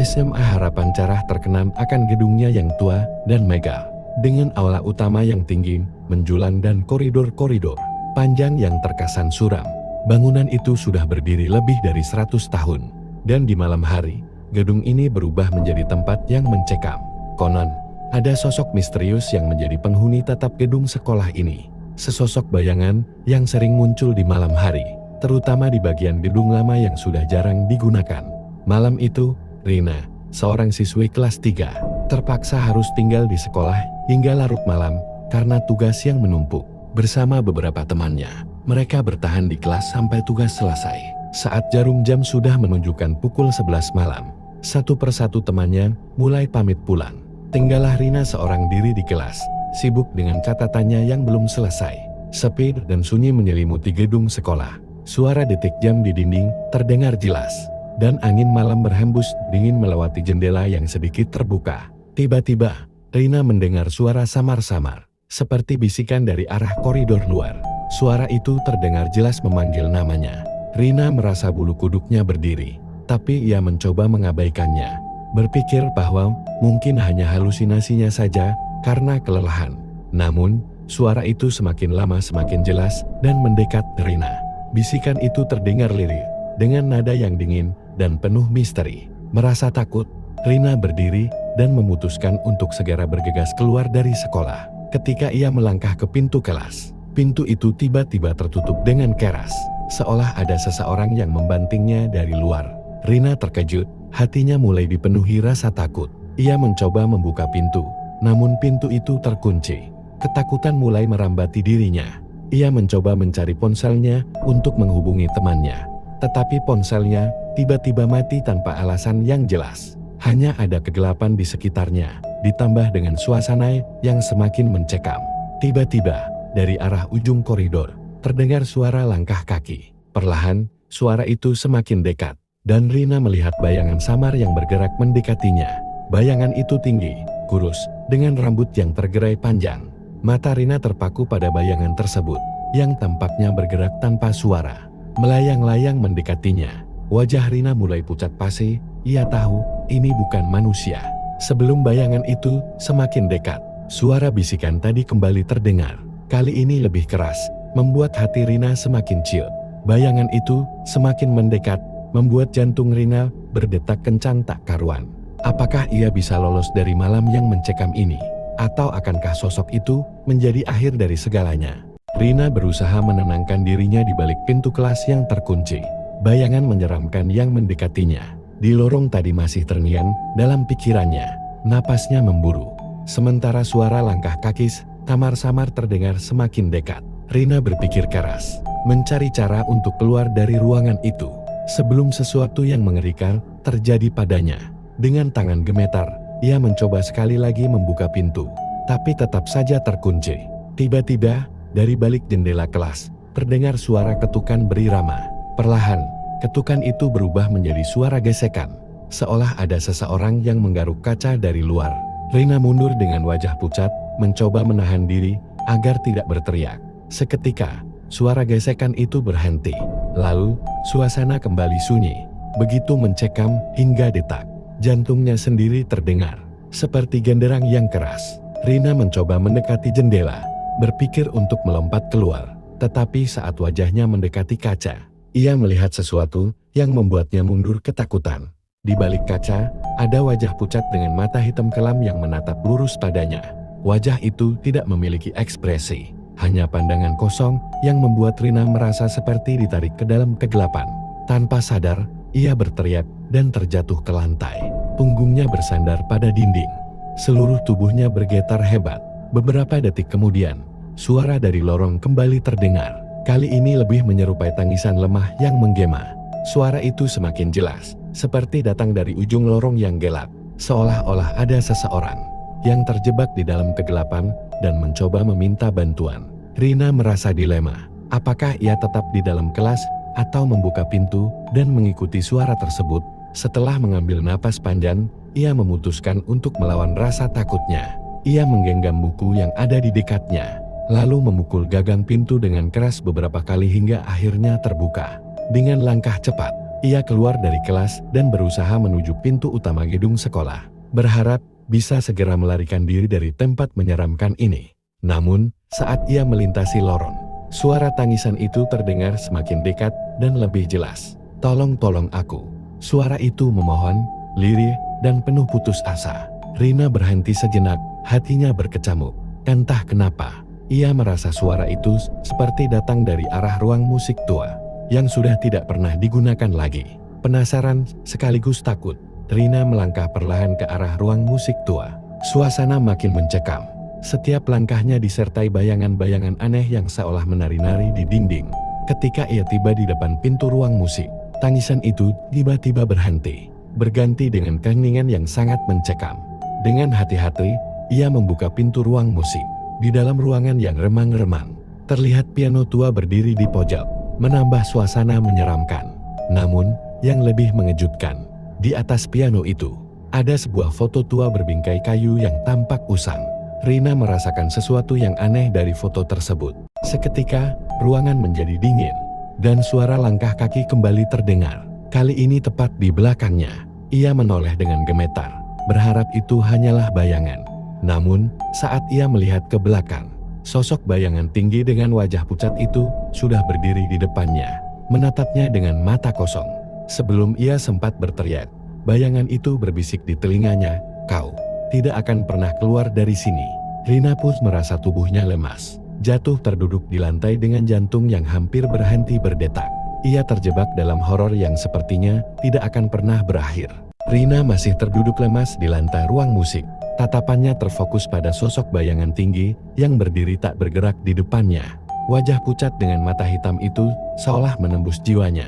SMA Harapan Cerah terkenal akan gedungnya yang tua dan megah, dengan aula utama yang tinggi, menjulang dan koridor-koridor panjang yang terkesan suram. Bangunan itu sudah berdiri lebih dari 100 tahun, dan di malam hari, gedung ini berubah menjadi tempat yang mencekam. Konon, ada sosok misterius yang menjadi penghuni tetap gedung sekolah ini. Sesosok bayangan yang sering muncul di malam hari, terutama di bagian gedung lama yang sudah jarang digunakan. Malam itu, Rina, seorang siswi kelas 3, terpaksa harus tinggal di sekolah hingga larut malam karena tugas yang menumpuk. Bersama beberapa temannya, mereka bertahan di kelas sampai tugas selesai. Saat jarum jam sudah menunjukkan pukul 11 malam, satu persatu temannya mulai pamit pulang. Tinggallah Rina seorang diri di kelas, sibuk dengan catatannya yang belum selesai. Sepi dan sunyi menyelimuti gedung sekolah. Suara detik jam di dinding terdengar jelas, dan angin malam berhembus dingin melewati jendela yang sedikit terbuka. Tiba-tiba, Rina mendengar suara samar-samar, seperti bisikan dari arah koridor luar. Suara itu terdengar jelas memanggil namanya. Rina merasa bulu kuduknya berdiri, tapi ia mencoba mengabaikannya, berpikir bahwa mungkin hanya halusinasinya saja karena kelelahan. Namun, suara itu semakin lama semakin jelas dan mendekat Rina. Bisikan itu terdengar lirih, dengan nada yang dingin dan penuh misteri. Merasa takut, Rina berdiri dan memutuskan untuk segera bergegas keluar dari sekolah. Ketika ia melangkah ke pintu kelas, pintu itu tiba-tiba tertutup dengan keras, seolah ada seseorang yang membantingnya dari luar. Rina terkejut, hatinya mulai dipenuhi rasa takut. Ia mencoba membuka pintu, namun pintu itu terkunci. Ketakutan mulai merambati dirinya. Ia mencoba mencari ponselnya untuk menghubungi temannya, tetapi ponselnya tiba-tiba mati tanpa alasan yang jelas. Hanya ada kegelapan di sekitarnya, ditambah dengan suasana yang semakin mencekam. Tiba-tiba, dari arah ujung koridor, terdengar suara langkah kaki. Perlahan, suara itu semakin dekat, dan Rina melihat bayangan samar yang bergerak mendekatinya. Bayangan itu tinggi, kurus, dengan rambut yang tergerai panjang. Mata Rina terpaku pada bayangan tersebut, yang tampaknya bergerak tanpa suara, melayang-layang mendekatinya. Wajah Rina mulai pucat pasi, ia tahu ini bukan manusia. Sebelum bayangan itu semakin dekat, suara bisikan tadi kembali terdengar. Kali ini lebih keras, membuat hati Rina semakin ciut. Bayangan itu semakin mendekat, membuat jantung Rina berdetak kencang tak karuan. Apakah ia bisa lolos dari malam yang mencekam ini? Atau akankah sosok itu menjadi akhir dari segalanya? Rina berusaha menenangkan dirinya di balik pintu kelas yang terkunci. Bayangan menyeramkan yang mendekatinya di lorong tadi masih terngiang dalam pikirannya. Napasnya memburu. Sementara suara langkah kaki samar-samar terdengar semakin dekat. Rina berpikir keras, mencari cara untuk keluar dari ruangan itu sebelum sesuatu yang mengerikan terjadi padanya. Dengan tangan gemetar, ia mencoba sekali lagi membuka pintu, tapi tetap saja terkunci. Tiba-tiba, dari balik jendela kelas, terdengar suara ketukan berirama. Perlahan, ketukan itu berubah menjadi suara gesekan, seolah ada seseorang yang menggaruk kaca dari luar. Rina mundur dengan wajah pucat, mencoba menahan diri agar tidak berteriak. Seketika, suara gesekan itu berhenti. Lalu, suasana kembali sunyi, begitu mencekam hingga detak. Jantungnya sendiri terdengar seperti genderang yang keras. Rina mencoba mendekati jendela, berpikir untuk melompat keluar. Tetapi saat wajahnya mendekati kaca, ia melihat sesuatu yang membuatnya mundur ketakutan. Di balik kaca, ada wajah pucat dengan mata hitam kelam yang menatap lurus padanya. Wajah itu tidak memiliki ekspresi, hanya pandangan kosong yang membuat Rina merasa seperti ditarik ke dalam kegelapan. Tanpa sadar, ia berteriak dan terjatuh ke lantai. Punggungnya bersandar pada dinding. Seluruh tubuhnya bergetar hebat. Beberapa detik kemudian, suara dari lorong kembali terdengar. Kali ini lebih menyerupai tangisan lemah yang menggema. Suara itu semakin jelas, seperti datang dari ujung lorong yang gelap. Seolah-olah ada seseorang yang terjebak di dalam kegelapan dan mencoba meminta bantuan. Rina merasa dilema. Apakah ia tetap di dalam kelas atau membuka pintu dan mengikuti suara tersebut? Setelah mengambil napas panjang, ia memutuskan untuk melawan rasa takutnya. Ia menggenggam buku yang ada di dekatnya, lalu memukul gagang pintu dengan keras beberapa kali hingga akhirnya terbuka. Dengan langkah cepat, Ia keluar dari kelas dan berusaha menuju pintu utama gedung sekolah, berharap bisa segera melarikan diri dari tempat menyeramkan ini. Namun, saat ia melintasi lorong, suara tangisan itu terdengar semakin dekat dan lebih jelas. "Tolong aku." Suara itu memohon, lirih, dan penuh putus asa. Rina berhenti sejenak, hatinya berkecamuk. Entah kenapa, ia merasa suara itu seperti datang dari arah ruang musik tua, yang sudah tidak pernah digunakan lagi. Penasaran sekaligus takut, Rina melangkah perlahan ke arah ruang musik tua. Suasana makin mencekam. Setiap langkahnya disertai bayangan-bayangan aneh yang seolah menari-nari di dinding. Ketika ia tiba di depan pintu ruang musik, tangisan itu tiba-tiba berhenti, berganti dengan keheningan yang sangat mencekam. Dengan hati-hati, ia membuka pintu ruang musik. Di dalam ruangan yang remang-remang, terlihat piano tua berdiri di pojok, menambah suasana menyeramkan. Namun, yang lebih mengejutkan, di atas piano itu, ada sebuah foto tua berbingkai kayu yang tampak usang. Rina merasakan sesuatu yang aneh dari foto tersebut. Seketika, ruangan menjadi dingin, dan suara langkah kaki kembali terdengar. Kali ini tepat di belakangnya. Ia menoleh dengan gemetar, berharap itu hanyalah bayangan. Namun, saat ia melihat ke belakang, sosok bayangan tinggi dengan wajah pucat itu sudah berdiri di depannya, menatapnya dengan mata kosong. Sebelum ia sempat berteriak, bayangan itu berbisik di telinganya, "Kau tidak akan pernah keluar dari sini." Rina pun merasa tubuhnya lemas, jatuh terduduk di lantai dengan jantung yang hampir berhenti berdetak. Ia terjebak dalam horor yang sepertinya tidak akan pernah berakhir. Rina masih terduduk lemas di lantai ruang musik. Tatapannya terfokus pada sosok bayangan tinggi yang berdiri tak bergerak di depannya. Wajah pucat dengan mata hitam itu seolah menembus jiwanya,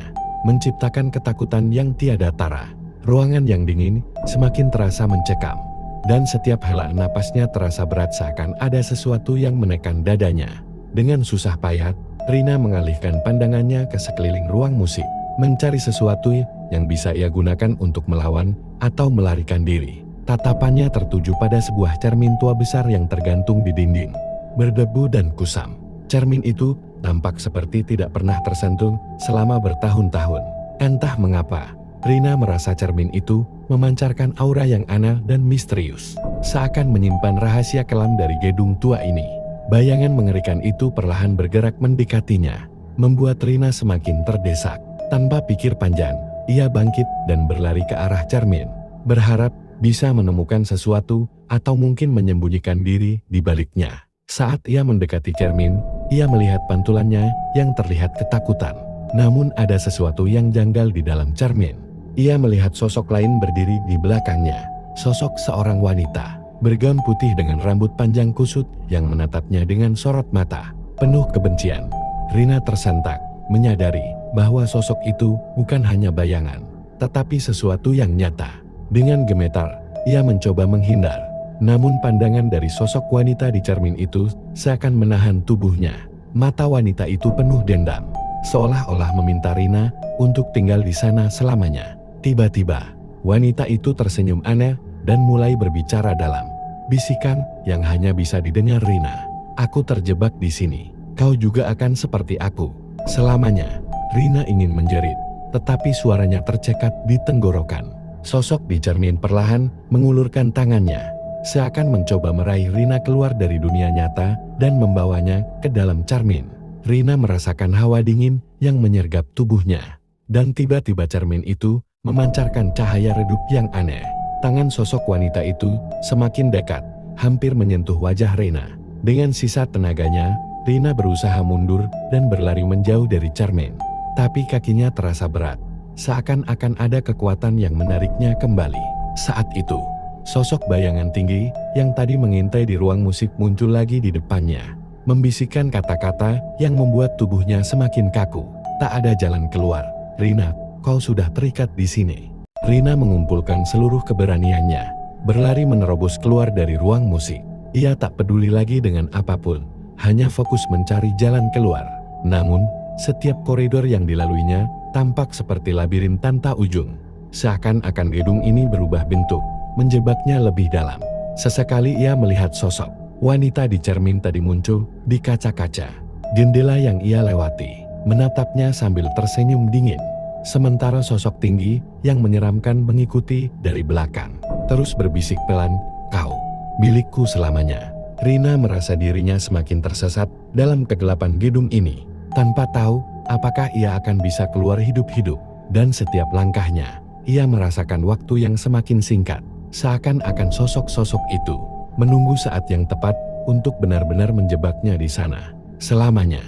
menciptakan ketakutan yang tiada tara. Ruangan yang dingin semakin terasa mencekam, dan setiap hela napasnya terasa berat seakan ada sesuatu yang menekan dadanya. Dengan susah payah, Rina mengalihkan pandangannya ke sekeliling ruang musik, mencari sesuatu yang bisa ia gunakan untuk melawan atau melarikan diri. Tatapannya tertuju pada sebuah cermin tua besar yang tergantung di dinding, berdebu dan kusam. Cermin itu tampak seperti tidak pernah tersentuh selama bertahun-tahun. Entah mengapa, Rina merasa cermin itu memancarkan aura yang aneh dan misterius, seakan menyimpan rahasia kelam dari gedung tua ini. Bayangan mengerikan itu perlahan bergerak mendekatinya, membuat Rina semakin terdesak. Tanpa pikir panjang, ia bangkit dan berlari ke arah cermin, berharap bisa menemukan sesuatu atau mungkin menyembunyikan diri di baliknya. Saat ia mendekati cermin, ia melihat pantulannya yang terlihat ketakutan. Namun ada sesuatu yang janggal di dalam cermin. Ia melihat sosok lain berdiri di belakangnya. Sosok seorang wanita, bergaun putih dengan rambut panjang kusut yang menatapnya dengan sorot mata penuh kebencian. Rina tersentak, menyadari bahwa sosok itu bukan hanya bayangan, tetapi sesuatu yang nyata. Dengan gemetar, ia mencoba menghindar. Namun pandangan dari sosok wanita di cermin itu seakan menahan tubuhnya. Mata wanita itu penuh dendam, seolah-olah meminta Rina untuk tinggal di sana selamanya. Tiba-tiba, wanita itu tersenyum aneh dan mulai berbicara dalam bisikan yang hanya bisa didengar Rina. "Aku terjebak di sini. Kau juga akan seperti aku selamanya." Rina ingin menjerit, tetapi suaranya tercekat di tenggorokan. Sosok di cermin perlahan mengulurkan tangannya, seakan mencoba meraih Rina keluar dari dunia nyata dan membawanya ke dalam cermin. Rina merasakan hawa dingin yang menyergap tubuhnya, dan tiba-tiba cermin itu memancarkan cahaya redup yang aneh. Tangan sosok wanita itu semakin dekat, hampir menyentuh wajah Rina. Dengan sisa tenaganya, Rina berusaha mundur dan berlari menjauh dari cermin. Tapi kakinya terasa berat, seakan-akan ada kekuatan yang menariknya kembali. Saat itu, sosok bayangan tinggi yang tadi mengintai di ruang musik muncul lagi di depannya, membisikkan kata-kata yang membuat tubuhnya semakin kaku. "Tak ada jalan keluar, Rina. Kau sudah terikat di sini." Rina mengumpulkan seluruh keberaniannya, berlari menerobos keluar dari ruang musik. Ia tak peduli lagi dengan apapun, hanya fokus mencari jalan keluar. Namun, setiap koridor yang dilaluinya tampak seperti labirin tanpa ujung. Seakan-akan gedung ini berubah bentuk, menjebaknya lebih dalam. Sesekali ia melihat sosok wanita di cermin tadi muncul di kaca-kaca jendela yang ia lewati, menatapnya sambil tersenyum dingin. Sementara sosok tinggi yang menyeramkan mengikuti dari belakang. Terus berbisik pelan, "Kau milikku selamanya." Rina merasa dirinya semakin tersesat dalam kegelapan gedung ini. Tanpa tahu apakah ia akan bisa keluar hidup-hidup. Dan setiap langkahnya, ia merasakan waktu yang semakin singkat. Seakan-akan sosok-sosok itu menunggu saat yang tepat untuk benar-benar menjebaknya di sana selamanya.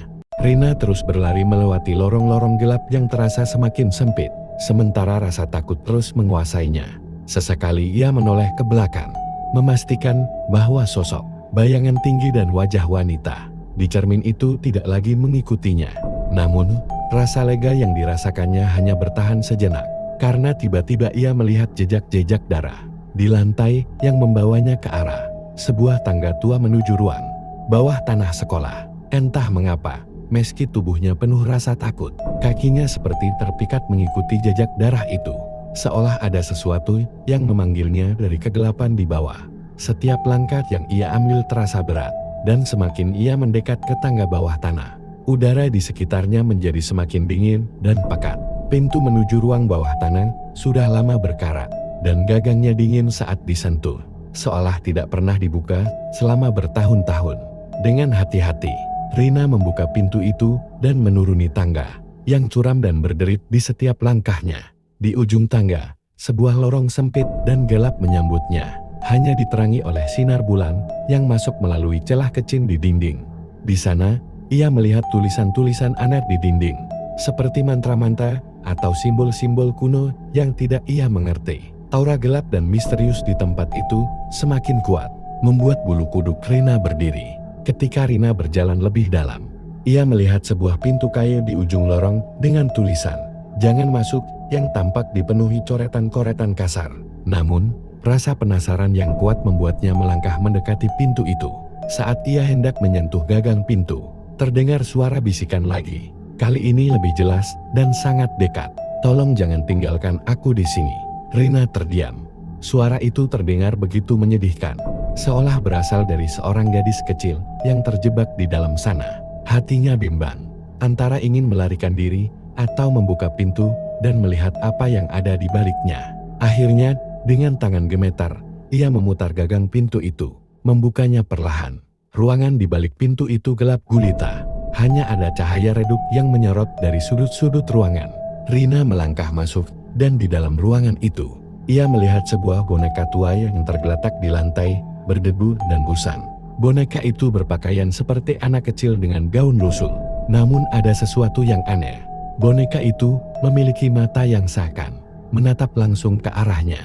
Rina terus berlari melewati lorong-lorong gelap yang terasa semakin sempit, sementara rasa takut terus menguasainya. Sesekali ia menoleh ke belakang, memastikan bahwa sosok, bayangan tinggi dan wajah wanita di cermin itu tidak lagi mengikutinya. Namun, rasa lega yang dirasakannya hanya bertahan sejenak, karena tiba-tiba ia melihat jejak-jejak darah di lantai yang membawanya ke arah sebuah tangga tua menuju ruang bawah tanah sekolah. Entah mengapa, meski tubuhnya penuh rasa takut, kakinya seperti terpikat mengikuti jejak darah itu. Seolah ada sesuatu yang memanggilnya dari kegelapan di bawah. Setiap langkah yang ia ambil terasa berat, dan semakin ia mendekat ke tangga bawah tanah, udara di sekitarnya menjadi semakin dingin dan pekat. Pintu menuju ruang bawah tanah sudah lama berkarat, dan gagangnya dingin saat disentuh, seolah tidak pernah dibuka selama bertahun-tahun. Dengan hati-hati, Rina membuka pintu itu dan menuruni tangga yang curam dan berderit di setiap langkahnya. Di ujung tangga, sebuah lorong sempit dan gelap menyambutnya, hanya diterangi oleh sinar bulan yang masuk melalui celah kecil di dinding. Di sana, ia melihat tulisan-tulisan aneh di dinding, seperti mantra-mantra atau simbol-simbol kuno yang tidak ia mengerti. Aura gelap dan misterius di tempat itu semakin kuat, membuat bulu kuduk Rina berdiri. Ketika Rina berjalan lebih dalam, ia melihat sebuah pintu kayu di ujung lorong dengan tulisan, "Jangan masuk," yang tampak dipenuhi coretan-coretan kasar. Namun, rasa penasaran yang kuat membuatnya melangkah mendekati pintu itu. Saat ia hendak menyentuh gagang pintu, terdengar suara bisikan lagi. Kali ini lebih jelas dan sangat dekat. "Tolong jangan tinggalkan aku di sini." Rina terdiam. Suara itu terdengar begitu menyedihkan, seolah berasal dari seorang gadis kecil yang terjebak di dalam sana. Hatinya bimbang, antara ingin melarikan diri atau membuka pintu dan melihat apa yang ada di baliknya. Akhirnya, dengan tangan gemetar, ia memutar gagang pintu itu, membukanya perlahan. Ruangan di balik pintu itu gelap gulita, hanya ada cahaya redup yang menyorot dari sudut-sudut ruangan. Rina melangkah masuk, dan di dalam ruangan itu, ia melihat sebuah boneka tua yang tergeletak di lantai, berdebu dan busam. Boneka itu berpakaian seperti anak kecil dengan gaun lusuh. Namun ada sesuatu yang aneh. Boneka itu memiliki mata yang seakan menatap langsung ke arahnya.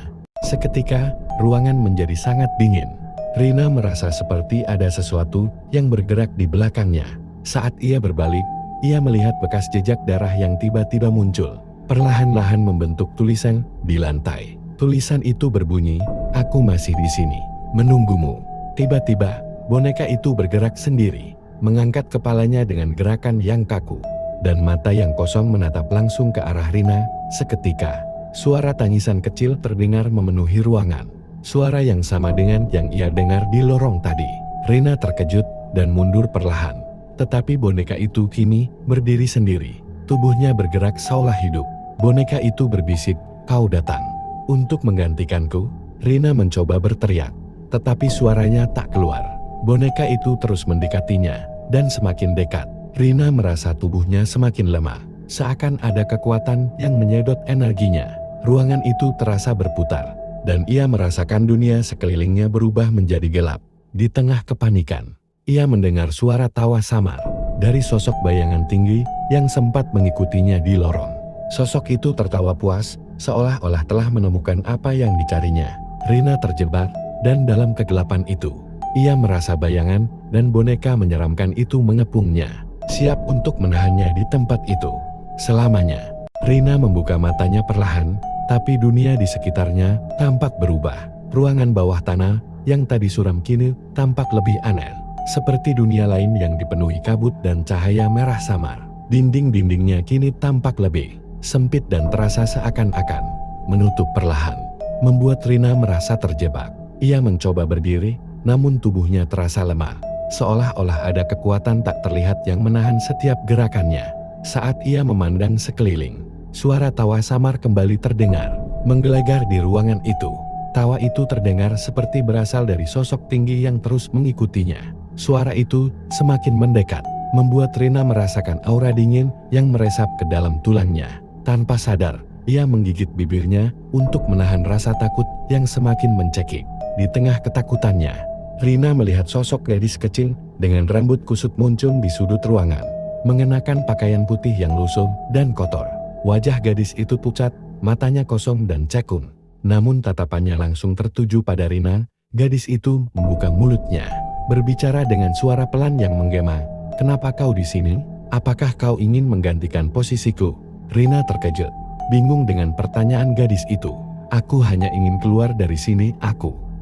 Seketika, ruangan menjadi sangat dingin. Rina merasa seperti ada sesuatu yang bergerak di belakangnya. Saat ia berbalik, ia melihat bekas jejak darah yang tiba-tiba muncul, perlahan-lahan membentuk tulisan di lantai. Tulisan itu berbunyi, "Aku masih di sini, menunggumu." Tiba-tiba, boneka itu bergerak sendiri, mengangkat kepalanya dengan gerakan yang kaku, dan mata yang kosong menatap langsung ke arah Rina. Seketika, suara tangisan kecil terdengar memenuhi ruangan. Suara yang sama dengan yang ia dengar di lorong tadi. Rina terkejut dan mundur perlahan. Tetapi boneka itu kini berdiri sendiri. Tubuhnya bergerak seolah hidup. Boneka itu berbisik, "Kau datang untuk menggantikanku?" Rina mencoba berteriak, tetapi suaranya tak keluar. Boneka itu terus mendekatinya, dan semakin dekat, Rina merasa tubuhnya semakin lemah, seakan ada kekuatan yang menyedot energinya. Ruangan itu terasa berputar, dan ia merasakan dunia sekelilingnya berubah menjadi gelap. Di tengah kepanikan, ia mendengar suara tawa samar dari sosok bayangan tinggi yang sempat mengikutinya di lorong. Sosok itu tertawa puas, seolah-olah telah menemukan apa yang dicarinya. Rina terjebak, dan dalam kegelapan itu, ia merasa bayangan dan boneka menyeramkan itu mengepungnya, siap untuk menahannya di tempat itu selamanya. Rina membuka matanya perlahan, tapi dunia di sekitarnya tampak berubah. Ruangan bawah tanah yang tadi suram kini tampak lebih aneh, seperti dunia lain yang dipenuhi kabut dan cahaya merah samar. Dinding-dindingnya kini tampak lebih sempit dan terasa seakan-akan menutup perlahan, membuat Rina merasa terjebak. Ia mencoba berdiri, namun tubuhnya terasa lemah, seolah-olah ada kekuatan tak terlihat yang menahan setiap gerakannya. Saat ia memandang sekeliling, suara tawa samar kembali terdengar, menggelegar di ruangan itu. Tawa itu terdengar seperti berasal dari sosok tinggi yang terus mengikutinya. Suara itu semakin mendekat, membuat Rina merasakan aura dingin yang meresap ke dalam tulangnya. Tanpa sadar, ia menggigit bibirnya untuk menahan rasa takut yang semakin mencekik. Di tengah ketakutannya, Rina melihat sosok gadis kecil dengan rambut kusut muncul di sudut ruangan, mengenakan pakaian putih yang lusuh dan kotor. Wajah gadis itu pucat, matanya kosong dan cekung. Namun tatapannya langsung tertuju pada Rina. Gadis itu membuka mulutnya, berbicara dengan suara pelan yang menggema. "Kenapa kau di sini? Apakah kau ingin menggantikan posisiku?" Rina terkejut, bingung dengan pertanyaan gadis itu. "Aku hanya ingin keluar dari sini,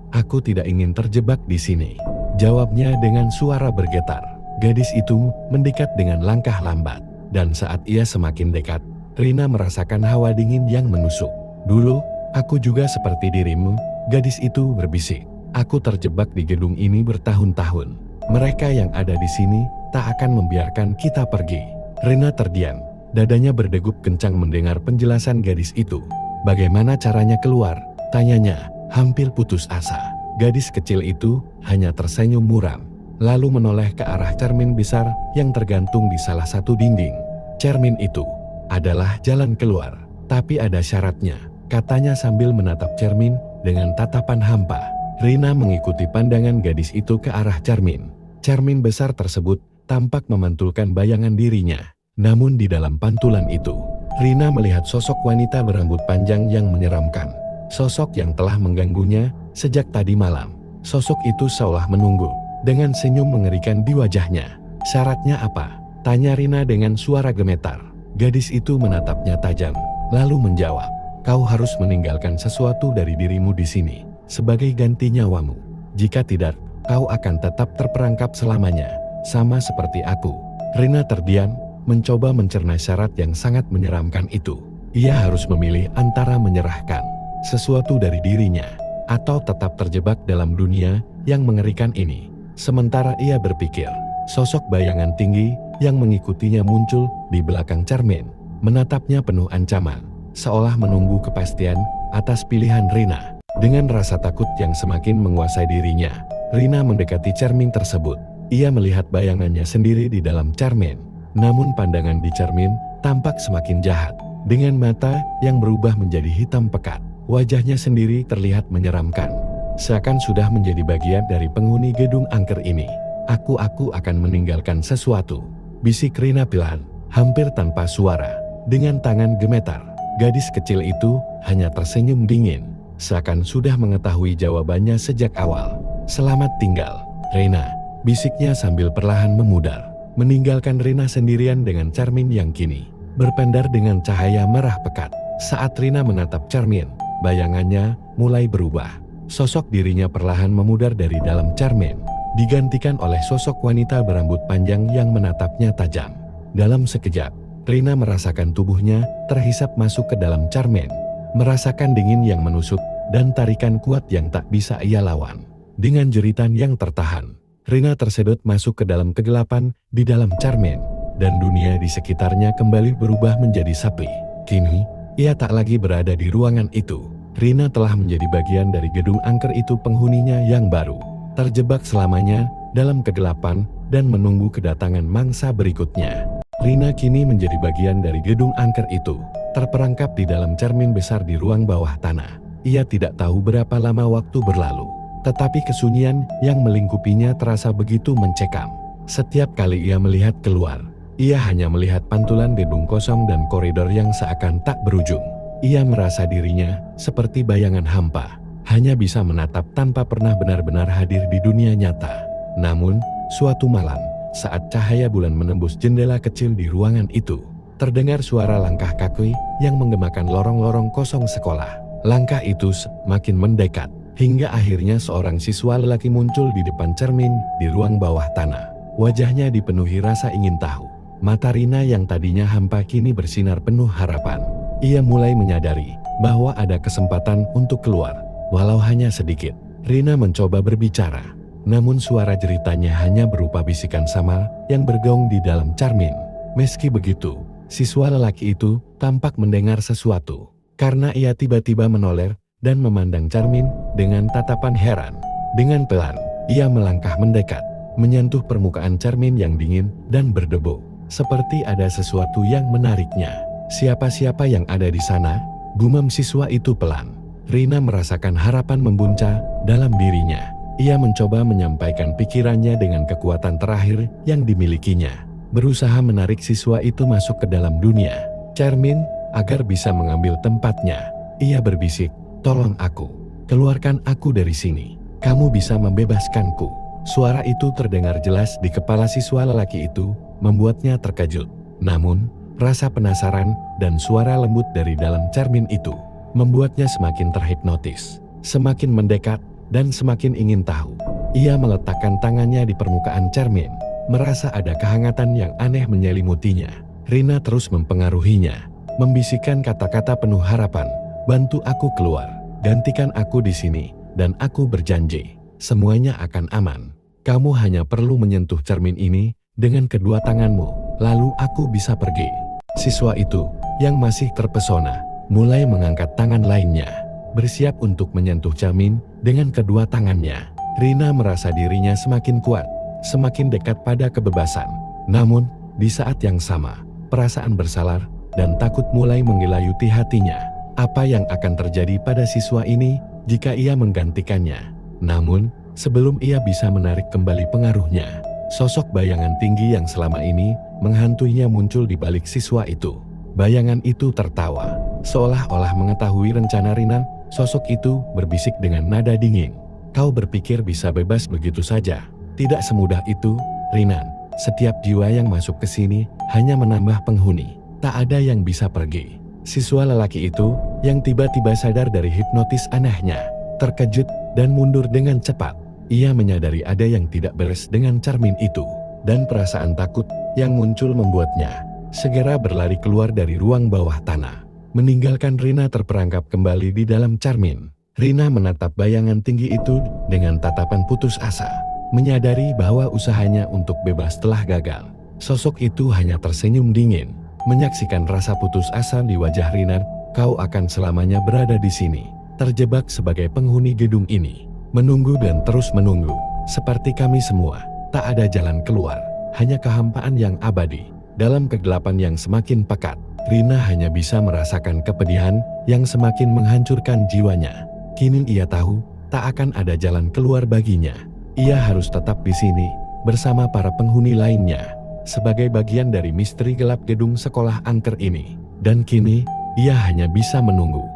Aku tidak ingin terjebak di sini," jawabnya dengan suara bergetar. Gadis itu mendekat dengan langkah lambat, dan saat ia semakin dekat, Rina merasakan hawa dingin yang menusuk. "Dulu, aku juga seperti dirimu," gadis itu berbisik. "Aku terjebak di gedung ini bertahun-tahun. Mereka yang ada di sini tak akan membiarkan kita pergi." Rina terdiam, dadanya berdegup kencang mendengar penjelasan gadis itu. "Bagaimana caranya keluar?" tanyanya, hampir putus asa. Gadis kecil itu hanya tersenyum muram, lalu menoleh ke arah cermin besar yang tergantung di salah satu dinding. "Cermin itu adalah jalan keluar, tapi ada syaratnya," katanya sambil menatap cermin dengan tatapan hampa. Rina mengikuti pandangan gadis itu ke arah cermin. Cermin besar tersebut tampak memantulkan bayangan dirinya. Namun di dalam pantulan itu, Rina melihat sosok wanita berambut panjang yang menyeramkan. Sosok yang telah mengganggunya sejak tadi malam. Sosok itu seolah menunggu, dengan senyum mengerikan di wajahnya. "Syaratnya apa?" tanya Rina dengan suara gemetar. Gadis itu menatapnya tajam, lalu menjawab, "Kau harus meninggalkan sesuatu dari dirimu di sini, sebagai ganti nyawamu. Jika tidak, kau akan tetap terperangkap selamanya, sama seperti aku." Rina terdiam, mencoba mencerna syarat yang sangat menyeramkan itu. Ia harus memilih antara menyerahkan sesuatu dari dirinya, atau tetap terjebak dalam dunia yang mengerikan ini. Sementara ia berpikir, sosok bayangan tinggi yang mengikutinya muncul di belakang cermin, menatapnya penuh ancaman, seolah menunggu kepastian atas pilihan Rina. Dengan rasa takut yang semakin menguasai dirinya, Rina mendekati cermin tersebut. Ia melihat bayangannya sendiri di dalam cermin. Namun pandangan di cermin tampak semakin jahat, dengan mata yang berubah menjadi hitam pekat. Wajahnya sendiri terlihat menyeramkan, seakan sudah menjadi bagian dari penghuni gedung angker ini. Aku akan meninggalkan sesuatu," bisik Rina pelan, hampir tanpa suara. Dengan tangan gemetar, gadis kecil itu hanya tersenyum dingin, seakan sudah mengetahui jawabannya sejak awal. "Selamat tinggal, Rina," bisiknya sambil perlahan memudar, meninggalkan Rina sendirian dengan cermin yang kini berpendar dengan cahaya merah pekat. Saat Rina menatap cermin, bayangannya mulai berubah. Sosok dirinya perlahan memudar dari dalam cermin, digantikan oleh sosok wanita berambut panjang yang menatapnya tajam. Dalam sekejap, Rina merasakan tubuhnya terhisap masuk ke dalam cermin, merasakan dingin yang menusuk dan tarikan kuat yang tak bisa ia lawan. Dengan jeritan yang tertahan, Rina tersedot masuk ke dalam kegelapan di dalam cermin, dan dunia di sekitarnya kembali berubah menjadi sepi. Kini, ia tak lagi berada di ruangan itu. Rina telah menjadi bagian dari gedung angker itu, penghuninya yang baru, terjebak selamanya dalam kegelapan dan menunggu kedatangan mangsa berikutnya. Rina kini menjadi bagian dari gedung angker itu, terperangkap di dalam cermin besar di ruang bawah tanah. Ia tidak tahu berapa lama waktu berlalu, tetapi kesunyian yang melingkupinya terasa begitu mencekam. Setiap kali ia melihat keluar, ia hanya melihat pantulan gedung kosong dan koridor yang seakan tak berujung. Ia merasa dirinya seperti bayangan hampa, hanya bisa menatap tanpa pernah benar-benar hadir di dunia nyata. Namun, suatu malam, saat cahaya bulan menembus jendela kecil di ruangan itu, terdengar suara langkah kaki yang menggemakan lorong-lorong kosong sekolah. Langkah itu semakin mendekat, hingga akhirnya seorang siswa lelaki muncul di depan cermin di ruang bawah tanah. Wajahnya dipenuhi rasa ingin tahu. Mata Rina yang tadinya hampa kini bersinar penuh harapan. Ia mulai menyadari bahwa ada kesempatan untuk keluar, walau hanya sedikit. Rina mencoba berbicara, namun suara jeritanya hanya berupa bisikan samar yang bergaung di dalam cermin. Meski begitu, Siswa lelaki itu tampak mendengar sesuatu, karena ia tiba-tiba menoleh dan memandang Charmin dengan tatapan heran. Dengan pelan, ia melangkah mendekat, menyentuh permukaan Charmin yang dingin dan berdebu, seperti ada sesuatu yang menariknya. Siapa-siapa yang ada di sana? Gumam siswa itu pelan. Rina merasakan harapan membuncah dalam dirinya. Ia mencoba menyampaikan pikirannya dengan kekuatan terakhir yang dimilikinya, berusaha menarik siswa itu masuk ke dalam dunia Charmin agar bisa mengambil tempatnya. Ia berbisik, "Tolong aku, keluarkan aku dari sini. Kamu bisa membebaskanku." Suara itu terdengar jelas di kepala siswa lelaki itu, membuatnya terkejut. Namun, rasa penasaran dan suara lembut dari dalam Charmin itu membuatnya semakin terhipnotis, semakin mendekat dan semakin ingin tahu. Ia meletakkan tangannya di permukaan Charmin, merasa ada kehangatan yang aneh menyelimutinya. Rina terus mempengaruhinya, membisikkan kata-kata penuh harapan, "Bantu aku keluar, gantikan aku di sini, dan aku berjanji, semuanya akan aman. Kamu hanya perlu menyentuh Charmin ini dengan kedua tanganmu, lalu aku bisa pergi." Siswa itu, yang masih terpesona, mulai mengangkat tangan lainnya, bersiap untuk menyentuh Charmin dengan kedua tangannya. Rina merasa dirinya semakin kuat, semakin dekat pada kebebasan. Namun, di saat yang sama, perasaan bersalah dan takut mulai menggelayuti hatinya. Apa yang akan terjadi pada siswa ini jika ia menggantikannya? Namun, sebelum ia bisa menarik kembali pengaruhnya, sosok bayangan tinggi yang selama ini menghantuinya muncul di balik siswa itu. Bayangan itu tertawa, seolah-olah mengetahui rencana Rina. Sosok itu berbisik dengan nada dingin, "Kau berpikir bisa bebas begitu saja? Tidak semudah itu, Rinan. Setiap jiwa yang masuk ke sini hanya menambah penghuni. Tak ada yang bisa pergi." Siswa lelaki itu, yang tiba-tiba sadar dari hipnotis anehnya, terkejut dan mundur dengan cepat. Ia menyadari ada yang tidak beres dengan Charmin itu, dan perasaan takut yang muncul membuatnya segera berlari keluar dari ruang bawah tanah, meninggalkan Rina terperangkap kembali di dalam Charmin. Rina menatap bayangan tinggi itu dengan tatapan putus asa, menyadari bahwa usahanya untuk bebas telah gagal. Sosok itu hanya tersenyum dingin, menyaksikan rasa putus asa di wajah Rina. "Kau akan selamanya berada di sini, terjebak sebagai penghuni gedung ini, menunggu dan terus menunggu, seperti kami semua. Tak ada jalan keluar, hanya kehampaan yang abadi." Dalam kegelapan yang semakin pekat, Rina hanya bisa merasakan kepedihan yang semakin menghancurkan jiwanya. Kini ia tahu, tak akan ada jalan keluar baginya. Ia harus tetap di sini, bersama para penghuni lainnya, sebagai bagian dari misteri gelap gedung sekolah angker ini. Dan kini, ia hanya bisa menunggu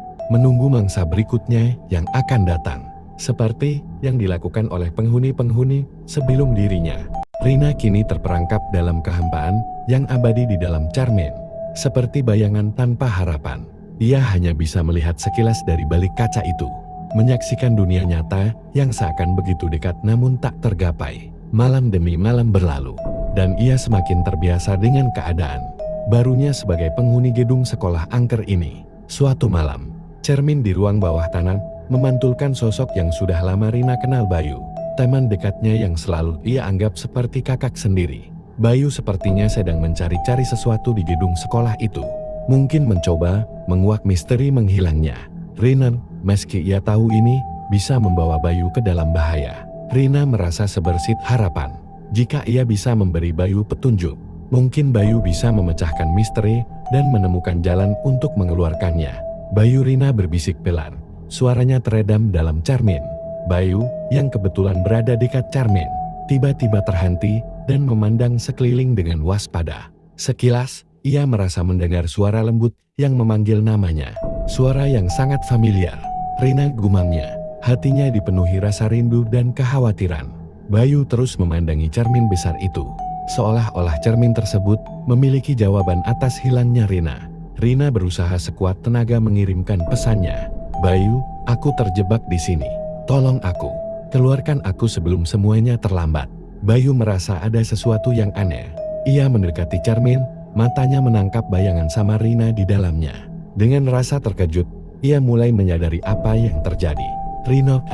mangsa berikutnya yang akan datang, seperti yang dilakukan oleh penghuni-penghuni sebelum dirinya. Rina kini terperangkap dalam kehampaan yang abadi di dalam Charmin. Seperti bayangan tanpa harapan, ia hanya bisa melihat sekilas dari balik kaca itu, menyaksikan dunia nyata yang seakan begitu dekat namun tak tergapai. Malam demi malam berlalu, dan ia semakin terbiasa dengan keadaan barunya sebagai penghuni gedung sekolah angker ini. Suatu malam, Charmin di ruang bawah tanah memantulkan sosok yang sudah lama Rina kenal, Bayu, teman dekatnya yang selalu ia anggap seperti kakak sendiri. Bayu sepertinya sedang mencari-cari sesuatu di gedung sekolah itu, mungkin mencoba menguak misteri menghilangnya. Rina, meski ia tahu ini bisa membawa Bayu ke dalam bahaya, Rina merasa sebersit harapan. Jika ia bisa memberi Bayu petunjuk, mungkin Bayu bisa memecahkan misteri dan menemukan jalan untuk mengeluarkannya. "Bayu," Rina berbisik pelan, suaranya teredam dalam Charmin. Bayu, yang kebetulan berada dekat Charmin, tiba-tiba terhenti dan memandang sekeliling dengan waspada. Sekilas, ia merasa mendengar suara lembut yang memanggil namanya. Suara yang sangat familiar. Rina gumamnya, hatinya dipenuhi rasa rindu dan kekhawatiran. Bayu terus memandangi Charmin besar itu, seolah-olah Charmin tersebut memiliki jawaban atas hilangnya Rina. Rina berusaha sekuat tenaga mengirimkan pesannya, "Bayu, aku terjebak di sini. Tolong aku, keluarkan aku sebelum semuanya terlambat." Bayu merasa ada sesuatu yang aneh. Ia mendekati Charmin, matanya menangkap bayangan sama Rina di dalamnya. Dengan rasa terkejut, ia mulai menyadari apa yang terjadi. "Rina,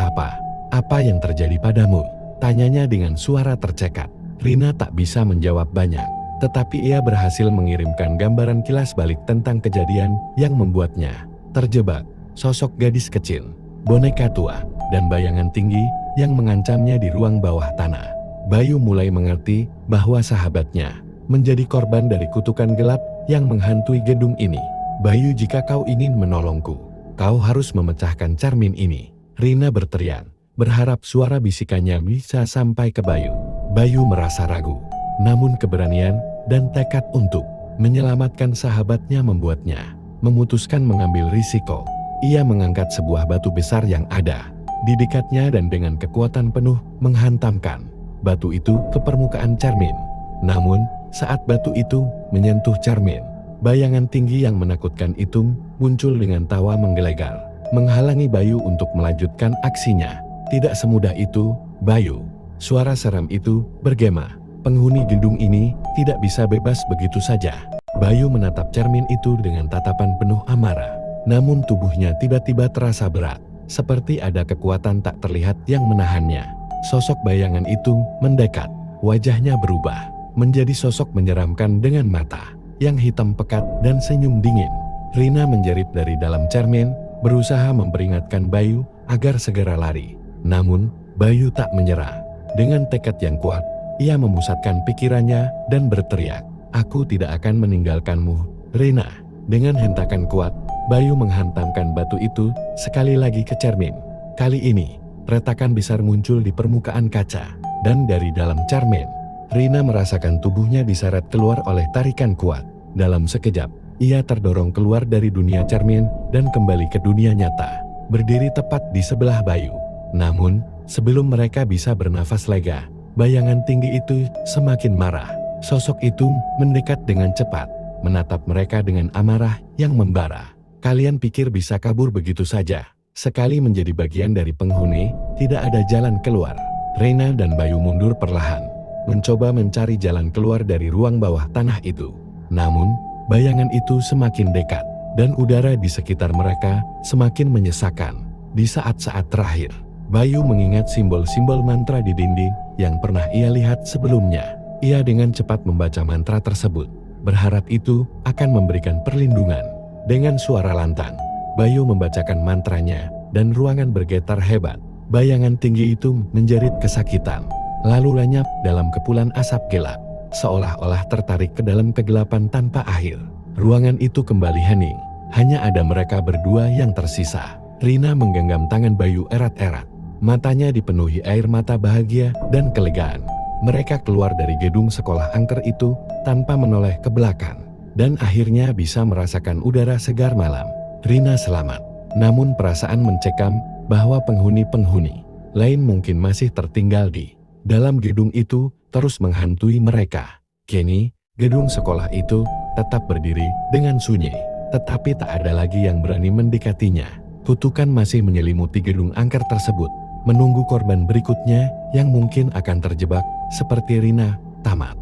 apa yang terjadi padamu?" tanyanya dengan suara tercekat. Rina tak bisa menjawab banyak. Tetapi ia berhasil mengirimkan gambaran kilas balik tentang kejadian yang membuatnya terjebak. Sosok gadis kecil, boneka tua, dan bayangan tinggi yang mengancamnya di ruang bawah tanah. Bayu mulai mengerti bahwa sahabatnya menjadi korban dari kutukan gelap yang menghantui gedung ini. Bayu, jika kau ingin menolongku, kau harus memecahkan cermin ini. Rina berteriak, berharap suara bisikannya bisa sampai ke Bayu. Bayu merasa ragu, namun keberanian dan tekad untuk menyelamatkan sahabatnya membuatnya memutuskan mengambil risiko. Ia mengangkat sebuah batu besar yang ada di dekatnya dan dengan kekuatan penuh menghantamkan batu itu ke permukaan cermin. Namun, saat batu itu menyentuh cermin, bayangan tinggi yang menakutkan itu muncul dengan tawa menggelegar, menghalangi Bayu untuk melanjutkan aksinya. Tidak semudah itu, Bayu. Suara seram itu bergema. Penghuni gedung ini tidak bisa bebas begitu saja. Bayu menatap cermin itu dengan tatapan penuh amarah. Namun tubuhnya tiba-tiba terasa berat, seperti ada kekuatan tak terlihat yang menahannya. Sosok bayangan itu mendekat, wajahnya berubah menjadi sosok menyeramkan dengan mata yang hitam pekat dan senyum dingin. Rina menjerit dari dalam cermin, berusaha memperingatkan Bayu agar segera lari. Namun, Bayu tak menyerah. Dengan tekad yang kuat, ia memusatkan pikirannya dan berteriak, "Aku tidak akan meninggalkanmu, Rina." Dengan hentakan kuat, Bayu menghantamkan batu itu sekali lagi ke cermin. Kali ini, retakan besar muncul di permukaan kaca, dan dari dalam cermin, Rina merasakan tubuhnya diseret keluar oleh tarikan kuat. Dalam sekejap, ia terdorong keluar dari dunia cermin dan kembali ke dunia nyata, berdiri tepat di sebelah Bayu. Namun, sebelum mereka bisa bernafas lega, bayangan tinggi itu semakin marah. Sosok itu mendekat dengan cepat, menatap mereka dengan amarah yang membara. Kalian pikir bisa kabur begitu saja? Sekali menjadi bagian dari penghuni, tidak ada jalan keluar. Rina dan Bayu mundur perlahan, mencoba mencari jalan keluar dari ruang bawah tanah itu. Namun, bayangan itu semakin dekat, dan udara di sekitar mereka semakin menyesakan. Di saat-saat terakhir, Bayu mengingat simbol-simbol mantra di dinding yang pernah ia lihat sebelumnya. Ia dengan cepat membaca mantra tersebut, berharap itu akan memberikan perlindungan. Dengan suara lantang, Bayu membacakan mantranya, dan ruangan bergetar hebat. Bayangan tinggi itu menjerit kesakitan, lalu lenyap dalam kepulan asap gelap, seolah-olah tertarik ke dalam kegelapan tanpa akhir. Ruangan itu kembali hening, hanya ada mereka berdua yang tersisa. Rina menggenggam tangan Bayu erat-erat, matanya dipenuhi air mata bahagia dan kelegaan. Mereka keluar dari gedung sekolah angker itu tanpa menoleh ke belakang, dan akhirnya bisa merasakan udara segar malam. Rina selamat, namun perasaan mencekam bahwa penghuni-penghuni lain mungkin masih tertinggal di dalam gedung itu terus menghantui mereka. Kini, gedung sekolah itu tetap berdiri dengan sunyi, tetapi tak ada lagi yang berani mendekatinya. Kutukan masih menyelimuti gedung angker tersebut, menunggu korban berikutnya yang mungkin akan terjebak seperti Rina. Tamat.